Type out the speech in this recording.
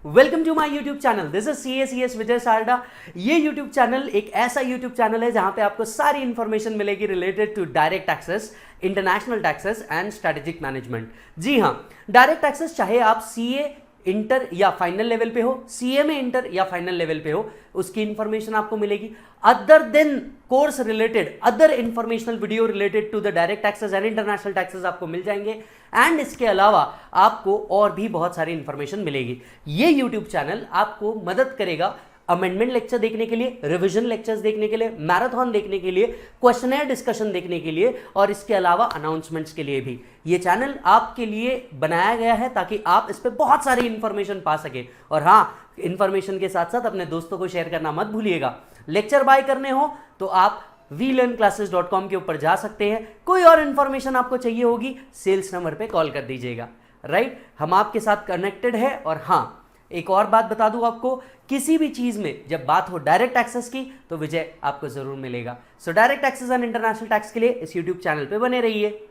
Welcome to my YouTube channel. This is C S Vijay Sarda. ये YouTube channel एक ऐसा YouTube channel है जहां पे आपको सारी इंफॉर्मेशन मिलेगी related to direct taxes, international taxes and strategic management. जी हाँ, डायरेक्ट टैक्सेस चाहे आप सीए इंटर या फाइनल लेवल पे हो, सीए में इंटर या फाइनल लेवल पे हो, उसकी इंफॉर्मेशन आपको मिलेगी। Other than course related other informational video related to the direct taxes and international taxes आपको मिल जाएंगे। एंड इसके अलावा आपको और भी बहुत सारी इंफॉर्मेशन मिलेगी। ये यूट्यूब चैनल आपको मदद करेगा अमेंडमेंट लेक्चर देखने के लिए, रिवीजन लेक्चर्स देखने के लिए, मैराथन देखने के लिए, क्वेश्चनर डिस्कशन देखने के लिए और इसके अलावा अनाउंसमेंट्स के लिए भी। ये चैनल आपके लिए बनाया गया है ताकि आप इस पर बहुत सारी इंफॉर्मेशन पा सके। और हाँ, इंफॉर्मेशन के साथ साथ अपने दोस्तों को शेयर करना मत भूलिएगा। लेक्चर बाय करने हो तो आप vlearnclasses.com के ऊपर जा सकते हैं। कोई और इंफॉर्मेशन आपको चाहिए होगी, सेल्स नंबर पे कॉल कर दीजिएगा। राइट, हम आपके साथ कनेक्टेड है। और हाँ, एक और बात बता दूं आपको, किसी भी चीज में जब बात हो डायरेक्ट टैक्सेस की तो विजय आपको जरूर मिलेगा। So direct taxes and international tax के लिए इस यूट्यूब चैनल पे बने रहिए।